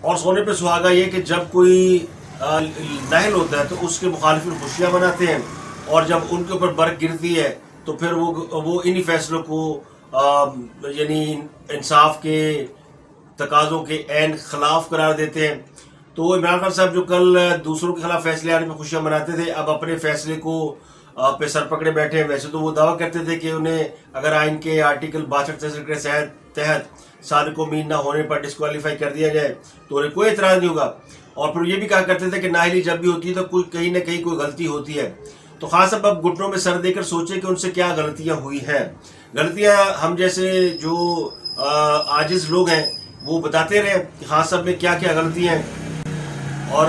اور سونے پہ سہاگا یہ کہ جب کوئی نااہل ہوتا ہے تو اس کے مخالفین خوشیاں مناتے ہیں، اور جب ان کے اوپر برق گرتی ہے تو پھر وہ انہی فیصلوں کو یعنی انصاف کے تقاضوں کے عین خلاف قرار دیتے ہیں۔ تو عمران خان صاحب جو کل دوسروں کے خلاف فیصلے آنے میں خوشیاں مناتے تھے، اب اپنے فیصلے کو پہ سر پکڑے بیٹھے ہیں۔ ویسے تو وہ دعویٰ کرتے تھے کہ انہیں اگر آئین کے آرٹیکل 62 کے تحت صادق امین نہ ہونے پر ڈسکوالیفائی کر دیا جائے تو انہیں کوئی اعتراض نہیں ہوگا، اور پھر یہ بھی کہا کرتے تھے کہ نااہلی جب بھی ہوتی ہے تو کوئی کہیں نہ کہیں کوئی غلطی ہوتی ہے۔ تو خاص اب گھٹنوں میں سر دے کر سوچے کہ ان سے کیا غلطیاں ہوئی ہیں۔ غلطیاں ہم جیسے جو عاجز لوگ ہیں وہ بتاتے رہے کہ خان صاحب میں کیا کیا غلطیاں ہیں، اور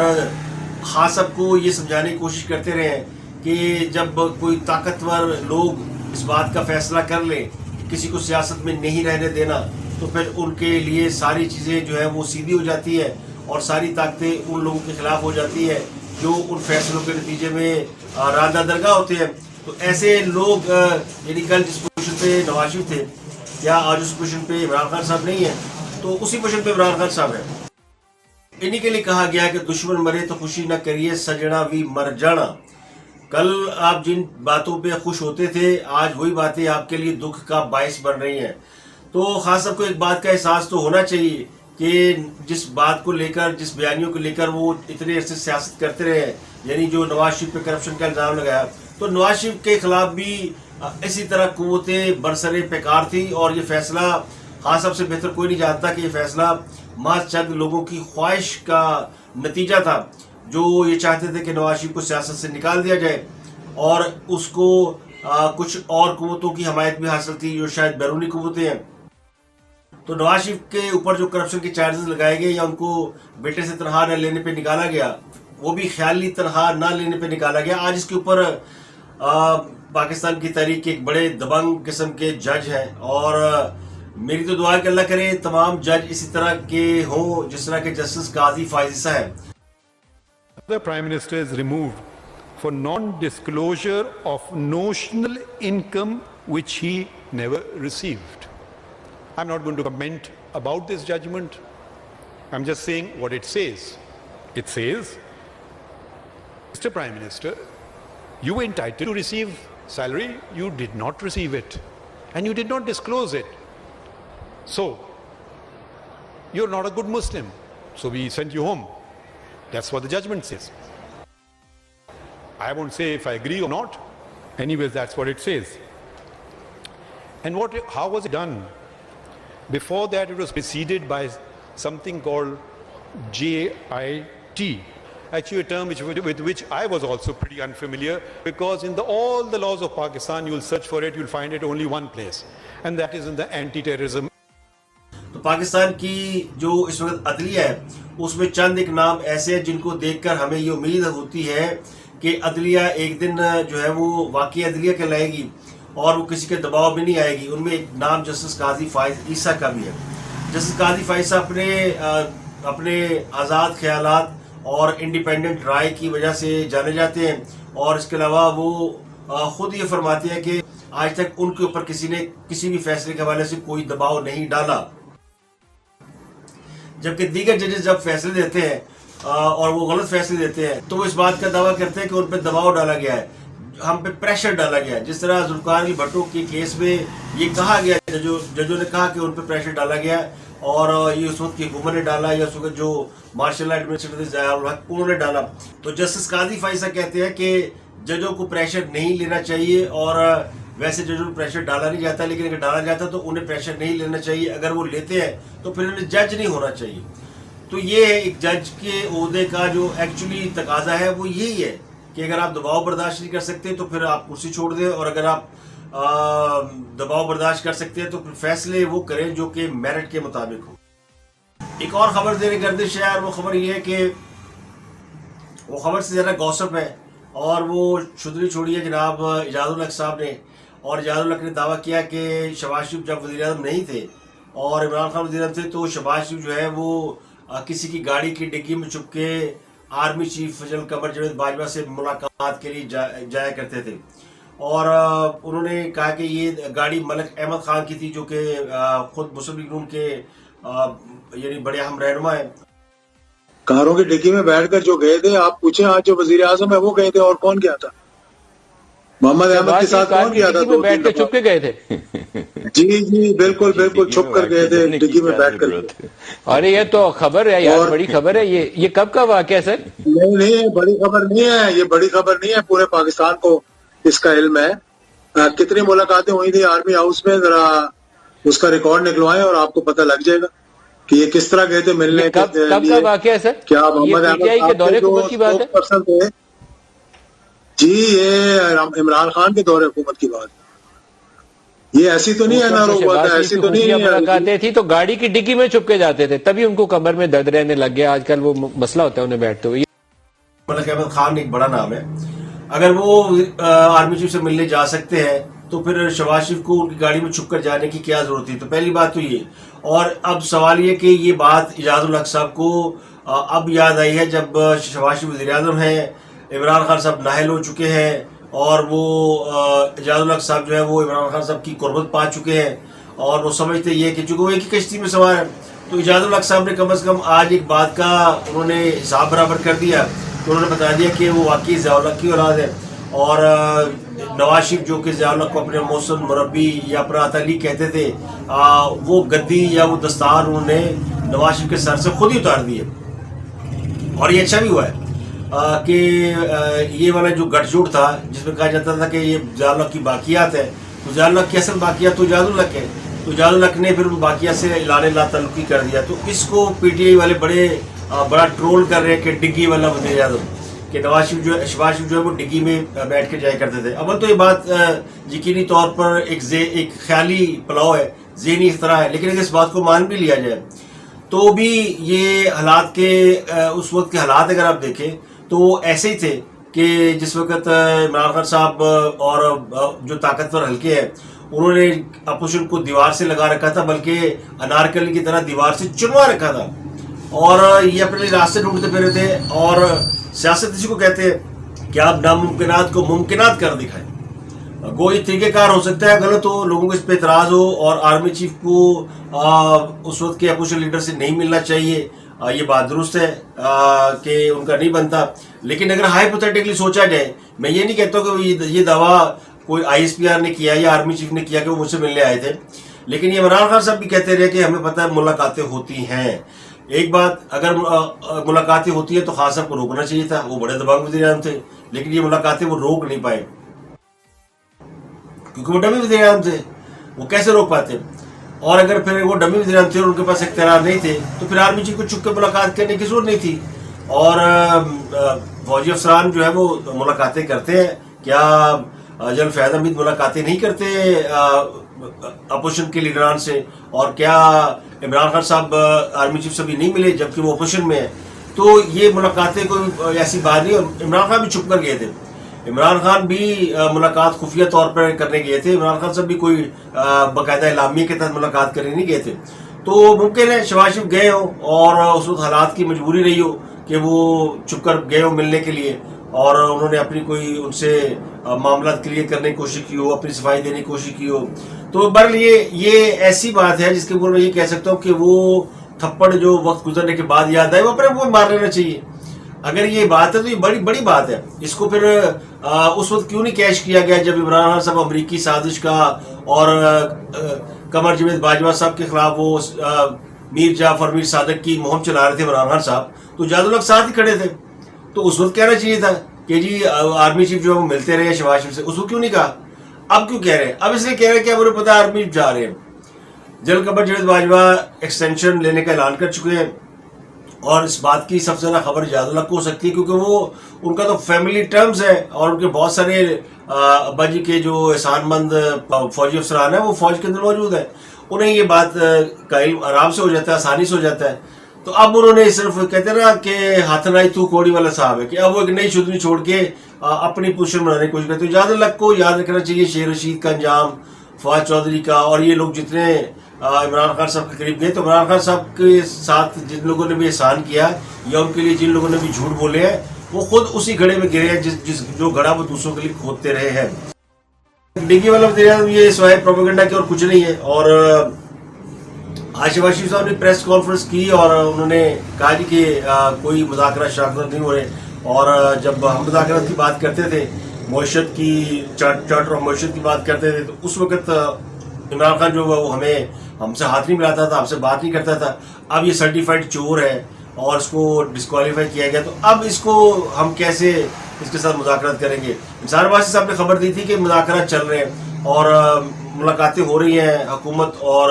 خان صاحب کو یہ سمجھانے کی کوشش کرتے رہے ہیں کہ جب کوئی طاقتور لوگ اس بات کا فیصلہ کر لیں کہ کسی کو سیاست میں نہیں رہنے دینا، تو پھر ان کے لیے ساری چیزیں جو ہے وہ سیدھی ہو جاتی ہے، اور ساری طاقتیں ان لوگوں کے خلاف ہو جاتی ہے جو ان فیصلوں کے نتیجے میں راندہ درگاہ ہوتے ہیں۔ تو ایسے لوگ یعنی کل جس پوزیشن پہ نواز شریف تھے، کیا آج اس پوزیشن پہ عمران خان صاحب نہیں ہیں؟ تو اسی پوزیشن پہ عمران خان صاحب ہیں۔ انہی کے لیے کہا گیا کہ دشمن مرے تو خوشی نہ کریے، سجنا بھی مر جانا۔ کل آپ جن باتوں پہ خوش ہوتے تھے، آج وہی باتیں آپ کے لیے دکھ کا باعث بن رہی ہیں۔ تو خاص صاحب کو ایک بات کا احساس تو ہونا چاہیے کہ جس بات کو لے کر، جس بیانیوں کو لے کر وہ اتنے عرصے سیاست کرتے رہے ہیں، یعنی جو نواز شریف پہ کرپشن کا الزام لگایا، تو نواز شریف کے خلاف بھی اسی طرح قوتیں برسر پیکار تھی، اور یہ فیصلہ خان صاحب سے بہتر کوئی نہیں جانتا کہ یہ فیصلہ محض چند لوگوں کی خواہش کا نتیجہ تھا، جو یہ چاہتے تھے کہ نواز شریف کو سیاست سے نکال دیا جائے، اور اس کو کچھ اور قوتوں کی حمایت بھی حاصل تھی جو شاید بیرونی قوتیں ہیں۔ تو نواز شریف کے اوپر جو کرپشن کے چارجز لگائے گئے یا ان کو بیٹے سے تنخواہ نہ لینے پہ نکالا گیا، وہ بھی خیالی تنخواہ نہ لینے پہ نکالا گیا، آج اس کے اوپر پاکستان کی تاریخ کے ایک بڑے دبنگ قسم کے جج ہیں، اور میری تو دعا ہے کہ اللہ کرے تمام جج اسی طرح کے ہوں جس طرح کے جسٹس قاضی فائز عیسیٰ ہیں۔ The Prime Minister is removed for non-disclosure of notional income which he never received. I'm not going to comment about this judgment. I'm just saying what it says. It says, Mr. Prime Minister, you were entitled to receive salary, you did not receive it, and you did not disclose it. So, you're not a good Muslim, so we sent you home. That's what the judgment says. I won't say if I agree or not. Anyways, that's what it says. And how was it done? Before that, it was preceded by something called JIT. Actually, a term with which I was also pretty unfamiliar, because in all the laws of Pakistan, you'll search for it, you'll find it only one place, and that is in the anti-terrorism. تو پاکستان کی جو اس وقت عدلیہ ہے، اس میں چند ایک نام ایسے ہیں جن کو دیکھ کر ہمیں یہ امید ہوتی ہے کہ عدلیہ ایک دن جو ہے وہ واقعی عدلیہ کہلائے گی، اور وہ کسی کے دباؤ میں نہیں آئے گی۔ ان میں ایک نام جسٹس قاضی فائز عیسیٰ کا بھی ہے۔ جسٹس قاضی فائز عیسیٰ اپنے آزاد خیالات اور انڈیپینڈنٹ رائے کی وجہ سے جانے جاتے ہیں، اور اس کے علاوہ وہ خود یہ فرماتے ہیں کہ آج تک ان کے اوپر کسی نے کسی بھی فیصلے کے حوالے سے کوئی دباؤ نہیں ڈالا، جبکہ دیگر ججز جب فیصلے دیتے ہیں اور وہ غلط فیصلے دیتے ہیں تو وہ اس بات کا دعویٰ کرتے ہیں کہ ان پہ دباؤ ڈالا گیا ہے، ہم پہ پریشر ڈالا گیا ہے۔ جس طرح ذوالفقار علی بھٹو کے کیس میں یہ کہا گیا، ججوں نے کہا کہ ان پہ پریشر ڈالا گیا، اور یہ اس وقت کی حکومت نے ڈالا، یا اس وقت جو مارشل لا ایڈمنسٹریٹر ضیاء الحق انہوں نے ڈالا۔ تو جسٹس قاضی فائز عیسیٰ کہتے ہیں کہ ججوں کو پریشر نہیں لینا چاہیے، اور ویسے ججوں کو پریشر ڈالا نہیں جاتا، لیکن اگر ڈالا جاتا تو انہیں پریشر نہیں لینا چاہیے، اگر وہ لیتے ہیں تو پھر انہیں جج نہیں ہونا چاہیے۔ تو یہ ایک جج کے عہدے کا جو ایکچولی تقاضا ہے وہ یہی ہے کہ اگر آپ دباؤ برداشت نہیں کر سکتے تو پھر آپ کرسی چھوڑ دیں، اور اگر آپ دباؤ برداشت کر سکتے ہیں تو پھر فیصلے وہ کریں جو کہ میرٹ کے مطابق ہو۔ ایک اور خبر زیر گردش ہے، اور وہ خبر یہ ہے کہ وہ خبر سے ذرا گوسپ ہے، اور وہ شدری چھوڑی ہے جناب اجاز الحق صاحب نے، اور اجاز الحق نے دعویٰ کیا کہ شہباز شریف جب وزیر اعظم نہیں تھے اور عمران خان وزیر اعظم تھے تو شہباز شریف جو ہے وہ کسی کی گاڑی کی ڈگی میں چھپ کے army chief general Qamar Javed Bajwa سے ملاقات کے لیے جایا کرتے تھے، اور انہوں نے کہا کہ یہ گاڑی ملک احمد خان کی تھی جو کہ خود مسلم لیگ نون کے یعنی بڑے اہم رہنما ہیں۔ کاروں کی ڈگی میں بیٹھ کر جو گئے تھے، آپ پوچھیں آج جو وزیر اعظم ہے وہ گئے تھے، اور کون گیا تھا؟ محمد احمد کے ساتھ کون گیا تھا؟ بیٹھ کے چھپ کے گئے تھے. جی جی بالکل بالکل، چھپ کر گئے تھے، ڈگی میں بیٹھ کر. اور یہ تو خبر ہے یار، بڑی خبر ہے. یہ کب کا واقعہ ہے سر؟ نہیں بڑی خبر نہیں ہے، یہ بڑی خبر نہیں ہے، پورے پاکستان کو اس کا علم ہے. کتنی ملاقاتیں ہوئی تھی آرمی ہاؤس میں، ذرا اس کا ریکارڈ نکلوائیں اور آپ کو پتہ لگ جائے گا کہ یہ کس طرح گئے تھے ملنے. کب کا واقعہ ہے سر؟ کیا محمد احمد کے دورے حکومت کی بات ہے؟ تھے جی، یہ عمران خان کے دور حکومت کی بات. یہ ایسی تو نہیں ہے نا، ہوا تھا ایسی تو نہیں ہے. ملاقاتیں تھی تو گاڑی کی ڈگی میں چھپ کے جاتے تھے، تبھی ان کو کمر میں درد رہنے لگ گیا. آج کل وہ مسئلہ ہوتا ہے انہیں بیٹھتے ہوئے. ملک احمد خان ایک بڑا نام ہے، اگر وہ آرمی چیف سے ملنے جا سکتے ہیں تو پھر شہباز شریف کو ان کی گاڑی میں چھپ کر جانے کی کیا ضرورت تھی؟ تو پہلی بات تو یہ. اور اب سوال یہ کہ یہ بات اعجاز الحق صاحب کو اب یاد آئی ہے جب شہباز شریف وزیر اعظم ہیں، عمران خان صاحب نااہل ہو چکے ہیں، اور وہ اعجاز الحق صاحب جو ہے وہ عمران خان صاحب کی قربت پا چکے ہیں، اور وہ سمجھتے یہ کہ چونکہ وہ ایک ہی کشتی میں سوار ہیں. تو اعجاز الحق صاحب نے کم از کم آج ایک بات کا انہوں نے حساب برابر کر دیا کہ انہوں نے بتا دیا کہ وہ واقعی ضیاء الحق کی اولاد ہے. اور نواز شریف جو کہ ضیاء الحق کو اپنے محسن مربی یا پرات علی کہتے تھے، وہ گدی یا وہ دستار انہوں نے نواز شریف کے سر سے خود ہی اتار دی ہے. اور یہ اچھا بھی ہوا ہے کہ یہ والا جو گٹھ جوڑ تھا جس میں کہا جاتا تھا کہ یہ ضیاء الحق کی باقیات ہے، تو ضیاء الحق کی اصل باقیات تو اعجاز الحق ہے، تو اعجاز الحق نے پھر ان باقیات سے اعلان لا تعلقی کر دیا. تو اس کو پی ٹی آئی والے بڑا ٹرول کر رہے ہیں کہ ڈگی والا وزیر اعظم، کہ نواز شریف شہباز شریف جو ہے وہ ڈگی میں بیٹھ کے جایا کرتے تھے. اول تو یہ بات یقینی طور پر ایک خیالی پلاؤ ہے، ذہنی اختراع ہے، لیکن اگر اس بات کو مان بھی لیا جائے تو بھی یہ حالات کے اس وقت کے حالات اگر آپ دیکھیں تو ایسے ہی تھے کہ جس وقت عمران خان صاحب اور جو طاقتور حلقے ہیں انہوں نے اپوزیشن کو دیوار سے لگا رکھا تھا، بلکہ انارکلی کی طرح دیوار سے چنوا رکھا تھا، اور یہ اپنے لیے راستے ڈھونڈتے پھرے تھے. اور سیاست اسی کو کہتے ہیں کہ آپ ناممکنات کو ممکنات کر دکھائیں. گو یہ طریقہ کار ہو سکتا ہے غلط ہو، لوگوں کو اس پہ اعتراض ہو، اور آرمی چیف کو اس وقت کے اپوزیشن لیڈر سے نہیں ملنا چاہیے، یہ بات درست ہے کہ ان کا نہیں بنتا. لیکن اگر ہائپوتھیٹکلی سوچا جائے، میں یہ نہیں کہتا کہ یہ دعویٰ کوئی آئی ایس پی آر نے کیا یا آرمی چیف نے کیا کہ وہ مجھ سے ملنے آئے تھے، لیکن یہ عمران خان صاحب بھی کہتے رہے کہ ہمیں پتہ ہے ملاقاتیں ہوتی ہیں. ایک بات، اگر ملاقاتیں ہوتی ہیں تو خان صاحب کو روکنا چاہیے تھا، وہ بڑے دبنگ وزیر اعظم تھے، لیکن یہ ملاقاتیں وہ روک نہیں پائے کیونکہ وہ ڈمی وزیر اعظم تھے، وہ کیسے روک پاتے؟ اور اگر پھر وہ ڈمی وزیر اعظم تھے اور ان کے پاس اختیارات نہیں تھے تو پھر آرمی چیف کو چھپ کے ملاقات کرنے کی ضرورت نہیں تھی. اور فوجی افسران جو ہے وہ ملاقاتیں کرتے ہیں، کیا جنرل فیاض حمید ملاقاتیں نہیں کرتے اپوزیشن کے لیڈران سے؟ اور کیا عمران خان صاحب آرمی چیف سے بھی نہیں ملے جبکہ وہ اپوزیشن میں ہے؟ تو یہ ملاقاتیں کوئی ایسی بات نہیں. اور عمران خان بھی چھپ کر گئے تھے، عمران خان بھی ملاقات خفیہ طور پر کرنے گئے تھے، عمران خان صاحب بھی کوئی باقاعدہ اعلامیہ کے تحت ملاقات کرنے نہیں گئے تھے. تو ممکن ہے شہباز شریف گئے ہوں اور اس وقت حالات کی مجبوری رہی ہو کہ وہ چھپ کر گئے ہوں ملنے کے لیے، اور انہوں نے اپنی کوئی ان سے معاملات کلیئر کرنے کی کوشش کی ہو، اپنی صفائی دینے کی کوشش کی ہو. تو بہرحال یہ ایسی بات ہے جس کے اوپر میں یہ کہہ سکتا ہوں کہ وہ تھپڑ جو وقت گزرنے کے بعد یاد آئے وہ اپنے وہ مار لینا چاہیے. اگر یہ بات ہے تو یہ بڑی بات ہے. اس کو پھر اس وقت کیوں نہیں کیش کیا گیا جب عمران خان صاحب امریکی سازش کا اور قمر جاوید باجوہ صاحب کے خلاف وہ میر جعفر میر صادق کی مہم چلا رہے تھے عمران خان صاحب، تو اعجاز الحق ساتھ ہی کھڑے تھے. تو اس وقت کہنا چاہیے تھا کہ جی آرمی چیف جو ہے وہ ملتے رہے شہباز شریف سے. اس وقت کیوں نہیں کہا؟ اب کیوں کہہ رہے ہیں؟ اب اس لیے کہہ رہے ہیں کہ اب انہیں پتا آرمی چیف جا رہے ہیں. جنرل قمر جاوید باجوہ ایکسٹینشن لینے کا اعلان کر چکے ہیں، اور اس بات کی سب سے زیادہ خبر اعجاز الحق کو ہو سکتی ہے کیونکہ وہ ان کا تو فیملی ٹرمز ہے، اور ان کے بہت سارے ابا جی کے جو احسان مند فوجی افسران ہیں وہ فوج کے اندر موجود ہیں، انہیں یہ بات کا علم آرام سے ہو جاتا ہے، آسانی سے ہو جاتا ہے. تو اب انہوں نے صرف کہتے ہیں نا کہ ہاتھ نائی تو کوڑی والا صاحب ہے، کہ اب وہ ایک نئی شدنی چھوڑ کے اپنی پوزیشن بنانے کی کوشش کرتے. تو اعجاز الحق کو یاد رکھنا چاہیے شیر رشید کا انجام، فواد چودھری کا، اور یہ لوگ جتنے عمران خان صاحب کے قریب گئے، تو عمران خان صاحب کے ساتھ جن لوگوں نے بھی احسان کیا یا ان کے لیے جن لوگوں نے بھی جھوٹ بولے ہیں وہ خود اسی گھڑے میں گرے ہیں جو گھڑا وہ دوسروں کے لیے کھودتے رہے ہیں. ڈگی والا وزیر اعظم یہ سوائے پروپیگنڈا کے اور کچھ نہیں ہے. اور آج شہباز شریف صاحب نے پریس کانفرنس کی اور انہوں نے کہا جی کہ کوئی مذاکرات شراکت نہیں ہو رہے، اور جب ہم مذاکرات کی بات کرتے تھے، معیشت کی چارٹر آف معیشت کی بات کرتے تھے، تو اس وقت عمران خان جو وہ ہم سے ہاتھ نہیں ملاتا تھا، ہم سے بات نہیں کرتا تھا. اب یہ سرٹیفائڈ چور ہے اور اس کو ڈسکوالیفائی کیا گیا، تو اب اس کو ہم کیسے اس کے ساتھ مذاکرات کریں گے؟ انصار عباسی صاحب نے خبر دی تھی کہ مذاکرات چل رہے ہیں اور ملاقاتیں ہو رہی ہیں حکومت اور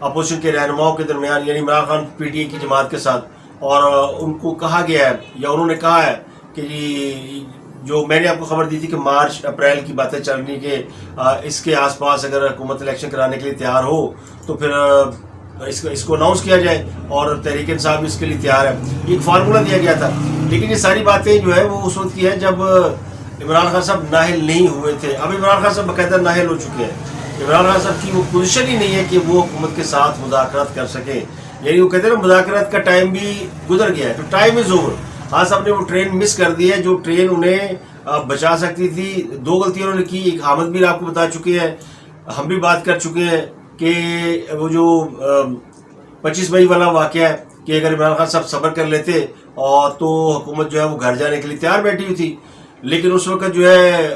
اپوزیشن کے رہنماؤں کے درمیان، یعنی Imran Khan P T A کی جماعت کے ساتھ، اور ان کو کہا گیا ہے یا انہوں نے کہا ہے کہ جی جو میں نے آپ کو خبر دی تھی کہ مارچ اپریل کی باتیں چل رہی کہ اس کے آس پاس اگر حکومت الیکشن کرانے کے لیے تیار ہو تو پھر اس کو اناؤنس کیا جائے، اور تحریک انصاف بھی اس کے لیے تیار ہے. یہ ایک فارمولہ دیا گیا تھا، لیکن یہ ساری باتیں جو ہے وہ اس وقت کی ہے جب عمران خان صاحب نااہل نہیں ہوئے تھے. اب عمران خان صاحب باقاعدہ نااہل ہو چکے ہیں. عمران خان صاحب کی وہ پوزیشن ہی نہیں ہے کہ وہ حکومت کے ساتھ مذاکرات کر سکیں، یعنی وہ کہتے ہیں نا مذاکرات کا ٹائم بھی گزر گیا ہے، تو ٹائم از اوور. خان صاحب نے وہ ٹرین مس کر دی ہے جو ٹرین انہیں بچا سکتی تھی. دو غلطیاں انہوں نے کی، ایک حامد میر آپ کو بتا چکے ہیں، ہم بھی بات کر چکے ہیں کہ وہ جو 25 مئی والا واقعہ ہے کہ اگر عمران خان صاحب صبر کر لیتے اور تو حکومت جو ہے وہ گھر جانے کے لیے تیار بیٹھی ہوئی تھی، لیکن اس وقت جو ہے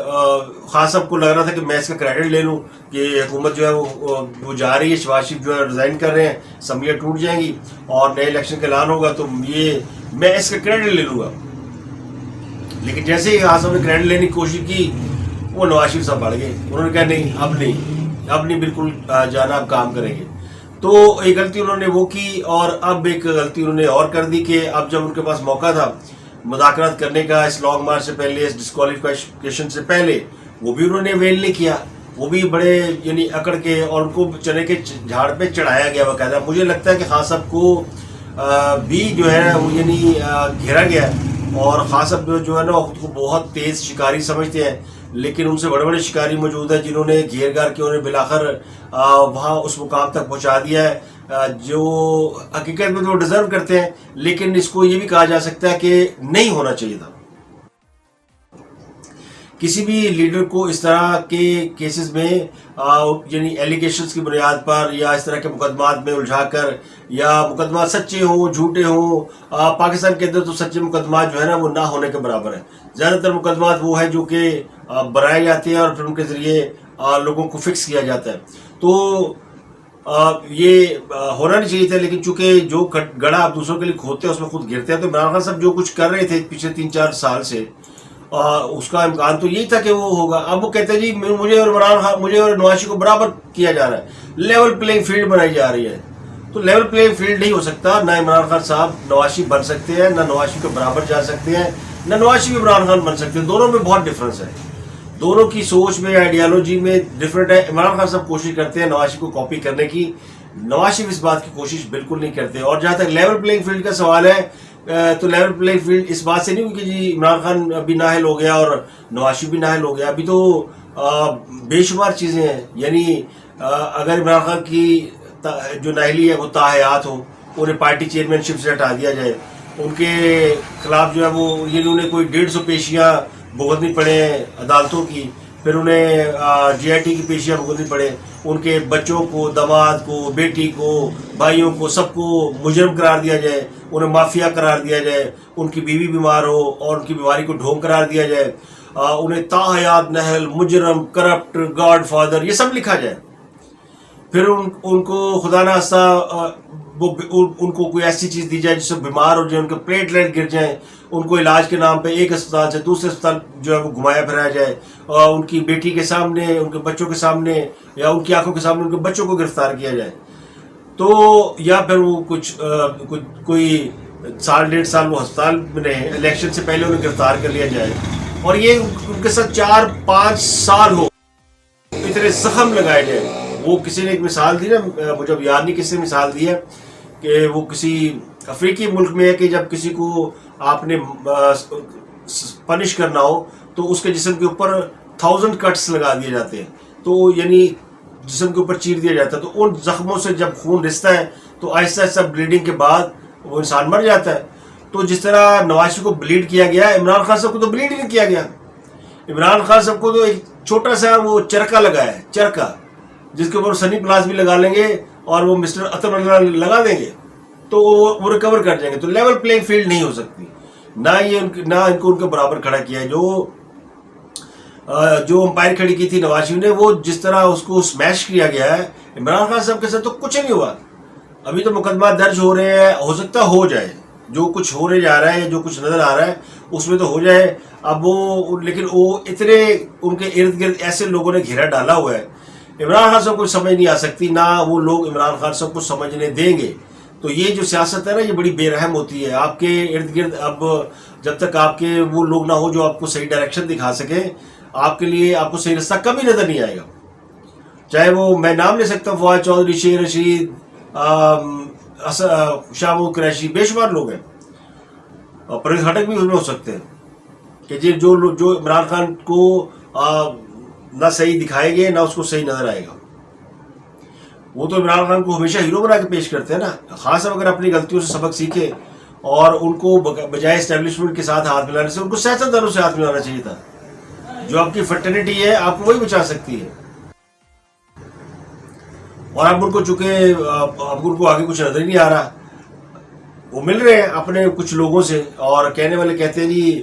خان صاحب کو لگ رہا تھا کہ میں اس کا کریڈٹ لے لوں کہ حکومت جو ہے وہ جا رہی ہے، شہباز شریف جو ہے ریزائن کر رہے ہیں، اسمبلیاں ٹوٹ جائیں گی اور نئے الیکشن کا اعلان ہوگا تو یہ میں اس کا کریڈٹ لے لوں گا. لیکن جیسے ہی خان صاحب نے کریڈٹ لینے کی کوشش کی، وہ نواز شریف صاحب بڑھ گئے. انہوں نے کہا نہیں اب نہیں بالکل جانا، اب کام کریں گے. تو ایک غلطی انہوں نے وہ کی، اور اب ایک غلطی انہوں نے اور کر دی کہ اب جب ان کے پاس موقع تھا مذاکرات کرنے کا اس لانگ مارچ سے پہلے، اس ڈسکوالیفیکیشن سے پہلے، وہ بھی انہوں نے ویل نہیں کیا. وہ بھی بڑے یعنی اکڑ کے اور ان کو چنے کے جھاڑ پہ چڑھایا گیا باقاعدہ. مجھے لگتا ہے کہ خان صاحب کو بھی جو ہے وہ یعنی گھیرا گیا، اور خان صاحب جو ہے نا خود کو بہت تیز شکاری سمجھتے ہیں، لیکن ان سے بڑے بڑے شکاری موجود ہیں جنہوں نے گھیر گھر کے انہیں بالآخر وہاں اس مقام تک پہنچا دیا ہے جو حقیقت میں تو وہ ڈیزرو کرتے ہیں. لیکن اس کو یہ بھی کہا جا سکتا ہے کہ نہیں ہونا چاہیے تھا. کسی بھی لیڈر کو اس طرح کے کیسز میں یعنی ایلیگیشنز کی بنیاد پر یا اس طرح کے مقدمات میں الجھا کر، یا مقدمات سچے ہوں جھوٹے ہوں، پاکستان کے اندر تو سچے مقدمات جو ہے نا وہ نہ ہونے کے برابر ہیں. زیادہ تر مقدمات وہ ہے جو کہ بنائے جاتے ہیں اور پھر ان کے ذریعے لوگوں کو فکس کیا جاتا ہے. تو یہ ہونا نہیں چاہیے تھا، لیکن چونکہ جو گڑھا آپ دوسروں کے لیے کھودتے ہیں اس میں خود گرتے ہیں. تو عمران خان صاحب جو کچھ کر رہے تھے پچھلے 3-4 سال سے، اس کا امکان تو یہی تھا کہ وہ ہوگا. اب وہ کہتے ہیں جی مجھے اور عمران خان، مجھے اور نواز شریف کو برابر کیا جا رہا ہے، لیول پلینگ فیلڈ بنائی جا رہی ہے. تو لیول پلینگ فیلڈ نہیں ہو سکتا. نہ عمران خان صاحب نواز شریف بن سکتے ہیں، نہ نواز شریف کے برابر جا سکتے ہیں، نہ نواز شریف عمران خان بن سکتے ہیں. دونوں میں بہت ڈفرنس ہے، دونوں کی سوچ میں، آئیڈیالوجی میں ڈفرینٹ ہے. عمران خان صاحب کوشش کرتے ہیں نواز شریف کو کاپی کرنے کی، نواز شریف اس بات کی کوشش بالکل نہیں کرتے. اور جہاں تک لیول پلینگ فیلڈ کا سوال ہے تو لیول پلینگ فیلڈ اس بات سے نہیں ہوئی کہ جی عمران خان ابھی نااہل ہو گیا اور نواز شریف بھی نااہل ہو گیا. ابھی تو بے شمار چیزیں ہیں. یعنی اگر عمران خان کی جو نااہلی ہے وہ تاحیات ہو، انہیں پارٹی چیئرمین شپ سے ہٹا دیا جائے، ان کے خلاف جو ہے وہ یعنی انہیں کوئی 150 پیشیاں بھگتنی پڑے عدالتوں کی، پھر انہیں جی آئی ٹی کی پیشیاں بھگتنی پڑے، ان کے بچوں کو، داماد کو، بیٹی کو، بھائیوں کو، سب کو مجرم قرار دیا جائے، انہیں مافیا قرار دیا جائے، ان کی بیوی بیمار ہو اور ان کی بیماری کو ڈھونگ قرار دیا جائے، انہیں تاحیات، نہل، مجرم، کرپٹ، گاڈ فادر یہ سب لکھا جائے. پھر ان کو خدا نخواستہ ان کو کوئی ایسی چیز دی جائے جس سے بیمار ہو جائے، ان کے پلیٹلیٹ گر جائیں، ان کو علاج کے نام پہ ایک اسپتال سے دوسرے اسپتال جو ہے وہ گھمایا پھرایا جائے، اور ان کی بیٹی کے سامنے، ان کے بچوں کے سامنے، یا ان کی آنکھوں کے سامنے ان کے بچوں کو گرفتار کیا جائے. تو یا پھر وہ کوئی 1.5 سال وہ ہسپتال میں رہے، الیکشن سے پہلے انہیں گرفتار کر لیا جائے، اور یہ ان کے ساتھ 4-5 سال ہو، اتنے زخم لگائے جائے. وہ کسی نے ایک مثال دی نا، مجھے اب یاد نہیں کس نے مثال دی ہے، کہ وہ کسی افریقی ملک میں ہے کہ جب کسی کو آپ نے پنش کرنا ہو تو اس کے جسم کے اوپر 1000 کٹس لگا دیے جاتے ہیں، تو یعنی جسم کے اوپر چیر دیا جاتا ہے. تو ان زخموں سے جب خون رستا ہے تو آہستہ آہستہ بلیڈنگ کے بعد وہ انسان مر جاتا ہے. تو جس طرح نواز شریف کو بلیڈ کیا گیا، عمران خان صاحب کو تو بلیڈ نہیں کیا گیا. عمران خان صاحب کو تو ایک چھوٹا سا وہ چرکا لگا ہے، چرکا جس کے اوپر سنی پلاس بھی لگا لیں گے اور وہ مسٹر اطہر اللہ لگا دیں گے تو وہ ریکور کر جائیں گے. تو لیول پلینگ فیلڈ نہیں ہو سکتی. نہ ان کو ان کے برابر کھڑا کیا ہے. جو امپائر کھڑی کی تھی نواز شریف نے, وہ جس طرح اس کو سمیش کیا گیا ہے عمران خان صاحب کے ساتھ, تو کچھ نہیں ہوا. ابھی تو مقدمات درج ہو رہے ہیں, ہو سکتا ہو جائے, جو کچھ ہونے جا رہا ہے, جو کچھ نظر آ رہا ہے اس میں تو ہو جائے. اب وہ لیکن وہ اتنے ان کے ارد گرد ایسے لوگوں نے گھیرا ڈالا ہوا ہے, عمران خان صاحب کو سمجھ نہیں آ سکتی, نہ وہ لوگ عمران خان صاحب کو سمجھنے دیں گے. تو یہ جو سیاست ہے نا, یہ بڑی بے رحم ہوتی ہے. آپ کے ارد گرد اب جب تک آپ کے وہ لوگ نہ ہو جو آپ کو صحیح ڈائریکشن دکھا سکیں, آپ کے لیے آپ کو صحیح رستہ کبھی نظر نہیں آئے گا. چاہے وہ میں نام لے سکتا ہوں, فواد چودھری, شیر رشید, شاہ محمود قریشی, بے شمار لوگ ہیں, اور پرویز خٹک بھی اس میں ہو سکتے ہیں کہ جو عمران خان کو نہ صحیح دکھائیں گے نہ اس کو صحیح نظر آئے گا. وہ تو عمران خان کو ہمیشہ ہیرو بنا کے پیش کرتے ہیں نا. خان صاحب اگر اپنی غلطیوں سے سبق سیکھے اور ان کو بجائے اسٹیبلشمنٹ کے ساتھ ہاتھ ملانے سے ان کو سیاستدانوں سے ہاتھ ملانا چاہیے تھا. جو آپ کی فرٹرنیٹی ہے آپ کو وہی بچا سکتی ہے. اور اب ان کو چونکہ اب ان کو آگے کچھ نظر ہی نہیں آ رہا, وہ مل رہے ہیں اپنے کچھ لوگوں سے, اور کہنے والے کہتے ہیں جی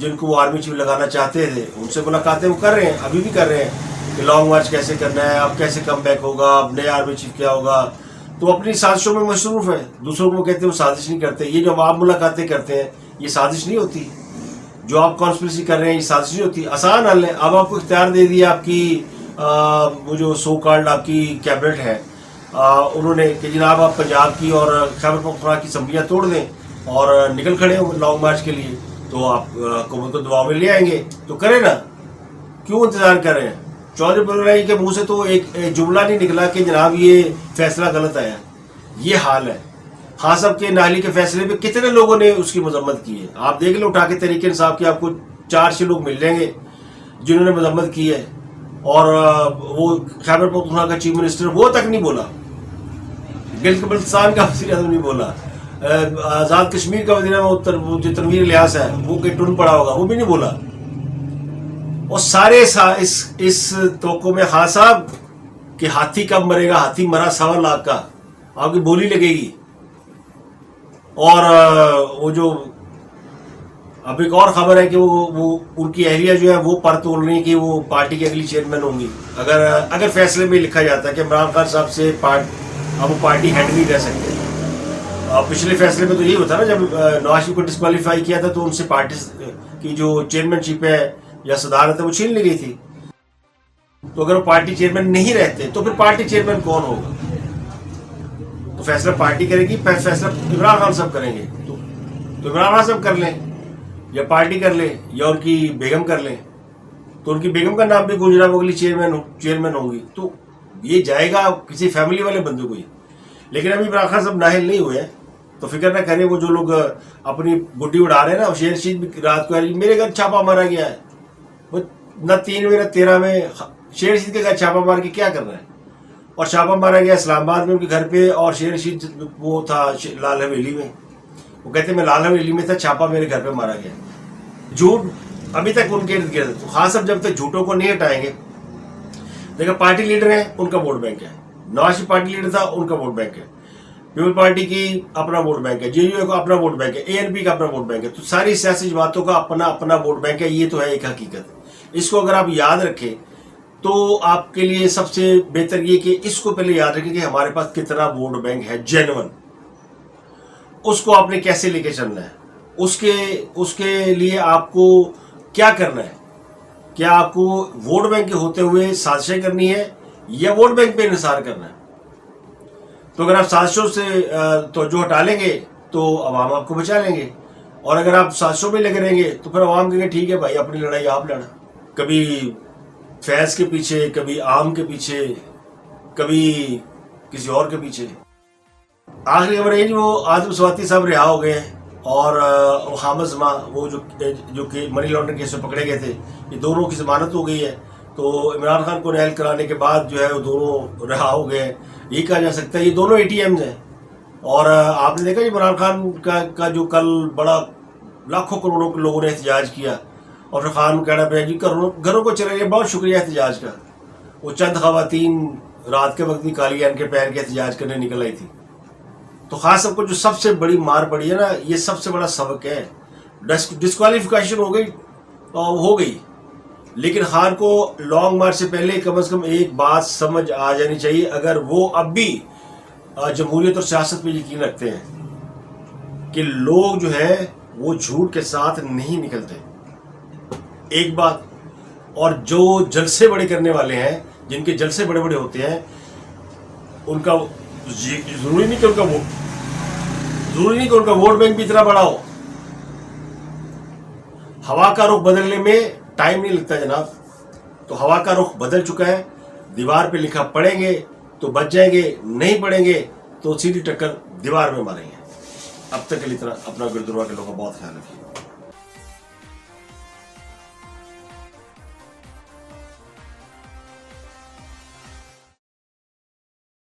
جن کو وہ آرمی چیف لگانا چاہتے تھے ان سے ملاقاتیں وہ کر رہے ہیں, ابھی بھی کر رہے ہیں کہ لانگ مارچ کیسے کرنا ہے, اب کیسے کم بیک ہوگا, اب نئے آرمی چیف کیا ہوگا. تو اپنی سازشوں میں مصروف ہے. دوسروں کو کہتے ہیں وہ سازش نہیں کرتے. یہ جو آپ ملاقاتیں کرتے ہیں یہ سازش نہیں ہوتی. جو آپ کانسپریسی کر رہے ہیں یہ سازش نہیں ہوتی. آسان حل ہے. اب آپ کو اختیار دے دیا آپ کی وہ جو سو کالڈ آپ کی کیبنٹ ہے, انہوں نے کہ جناب آپ پنجاب کی اور خیبر پختونخوا کی اسمبلیاں توڑ دیں اور نکل کھڑے ہوں لانگ مارچ کے لیے, تو آپ حکومت کو دباؤ میں لے آئیں گے. تو کریں نا, کیوں انتظار کر رہے ہیں؟ چودھری پرورائی کے منہ سے تو ایک جملہ نہیں نکلا کہ جناب یہ فیصلہ غلط آیا. یہ حال ہے. خان صاحب کے نااہلی کے فیصلے پہ کتنے لوگوں نے اس کی مذمت کی ہے. آپ دیکھ لیں اٹھا کے تحریک انصاف کے آپ کو 4-6 لوگ مل جائیں گے جنہوں نے مذمت کی ہے. اور وہ خیبر پختونخوا کا چیف منسٹر وہ تک نہیں بولا, گلگت بلتستان کا وزیر اعظم نہیں بولا, آزاد کشمیر کا وزیر اعظم جو تنویر الیاس ہے وہ کہ ٹن پڑا ہوگا وہ بھی نہیں بولا. اور سارے اس توقع میں خان صاحب کہ ہاتھی کب مرے گا, ہاتھی مرا 1.25 لاکھ کا, آپ کی بولی لگے گی. اور وہ جو اب ایک اور خبر ہے کہ وہ ان کی اہلیہ جو ہے وہ پر تول رہی کہ وہ پارٹی کی اگلی چیئرمین ہوں گی. اگر فیصلے میں لکھا جاتا ہے کہ عمران خان صاحب سے اب وہ پارٹی ہیڈ نہیں رہ سکتے. پچھلے فیصلے میں تو یہی ہوتا نا, جب نواز شریف کو ڈسکوالیفائی کیا تھا تو ان سے پارٹی کی جو چیئرمین شپ ہے یا صدارت ہے وہ چھین لی گئی تھی. تو اگر وہ پارٹی چیئرمین نہیں رہتے تو پھر پارٹی چیئرمین کون ہوگا؟ تو فیصلہ پارٹی کرے گی, فیصلہ عمران خان صاحب کریں گے. تو عمران خان صاحب کر لیں یا پارٹی کر لیں یا ان کی بیگم کر لیں. تو ان کی بیگم کا نام بھی گونج رہا, وہ اگلی چیئرمین ہوں گی. تو یہ جائے گا کسی فیملی والے بندے کو ہی. لیکن ابھی عمران خان صاحب نااہل نہیں ہوئے تو فکر نہ کریں. وہ جو لوگ اپنی گڈی اڑا رہے ہیں نا, شیر رشید بھی رات کو میرے گھر چھاپا مارا گیا ہے, وہ نہ 3 میں نہ 13 میں شیر رشید کے گھر چھاپا مار کے کیا کر رہا ہے. اور چھاپا مارا گیا اسلام آباد میں ان کے گھر پہ, اور شیر رشید وہ تھا لال حویلی میں. وہ کہتے ہیں میں لال حویلی میں تھا, چھاپا میرے گھر پہ مارا گیا. جھوٹ ابھی تک ان کے ارد گرد. تو خان صاحب جب تک جھوٹوں کو نہیں ہٹائیں گے, دیکھیں پارٹی لیڈر ہیں ان کا ووٹ بینک ہے, نواز شریف پارٹی لیڈر تھا ان کا ووٹ بینک ہے, پیپل پارٹی کی اپنا ووٹ بینک ہے, جے یو اے کا اپنا ووٹ بینک ہے, اے این پی کا اپنا ووٹ بینک ہے. تو ساری سیاسی جماعتوں کا اپنا ووٹ بینک ہے. یہ تو ہے ایک حقیقت. اس کو اگر آپ یاد رکھیں تو آپ کے لیے سب سے بہتر یہ کہ اس کو پہلے یاد رکھیں کہ ہمارے پاس کتنا ووٹ بینک ہے جینون. اس کو آپ نے کیسے لے کے چلنا ہے, اس کے لیے آپ کو کیا کرنا ہے. کیا آپ کو ووٹ بینک کے ہوتے ہوئے سازشیں کرنی ہے یا ووٹ بینک پہ انحصار کرنا ہے؟ تو اگر آپ سازشوں سے توجہ ہٹا لیں گے تو عوام آپ کو بچا لیں گے, اور اگر آپ سازشوں میں لگے رہیں گے تو پھر عوام کہیں گے ٹھیک ہے بھائی اپنی لڑائی آپ لڑا. کبھی فیض کے پیچھے, کبھی عام کے پیچھے, کبھی کسی اور کے پیچھے. آخری خبر ہے وہ آدم سواتی صاحب رہا ہو گئے ہیں, اور حامد زماں وہ جو کہ منی لانڈرنگ کیس میں پکڑے گئے تھے, یہ دونوں کی ضمانت ہو گئی ہے. تو عمران خان کو نائل کرانے کے بعد جو ہے وہ دونوں رہا ہو گئے. یہ کہا جا سکتا ہے یہ دونوں ATMs ہیں. اور آپ نے دیکھا کہ عمران خان کا جو کل بڑا لاکھوں کروڑوں کے لوگوں نے احتجاج کیا, اور پھر خان کہنا پڑا جی گھروں کو چلے گئے. بہت شکریہ احتجاج کا. وہ چند خواتین رات کے وقت بھی کالی اینکیں پہن کے احتجاج کرنے نکل آئی تھی. تو خاص سب کو جو سب سے بڑی مار پڑی ہے نا، یہ سب سے بڑا سبق ہے. ڈسکوالیفیکیشن ہو گئی، لیکن خان کو لانگ مارچ سے پہلے کم از کم ایک بات سمجھ آ جانی چاہیے، اگر وہ اب بھی جمہوریت اور سیاست پہ یقین رکھتے ہیں کہ لوگ جو ہے وہ جھوٹ کے ساتھ نہیں نکلتے. ایک بات، اور جو جلسے بڑے کرنے والے ہیں، جن کے جلسے بڑے بڑے ہوتے ہیں، ان کا ضروری نہیں کہ ان کا ووٹ بینک بھی اتنا بڑا ہو. ہوا کا رخ بدلنے میں ٹائم نہیں لگتا جناب. تو ہوا کا رخ بدل چکا ہے. دیوار پہ لکھا پڑھیں گے تو بچ جائیں گے، نہیں پڑھیں گے تو سیدھی ٹکر دیوار میں ماریں گے. اب تک کے لیے اتنا. اپنا گردنوا کے لوگوں کا بہت خیال رکھیے.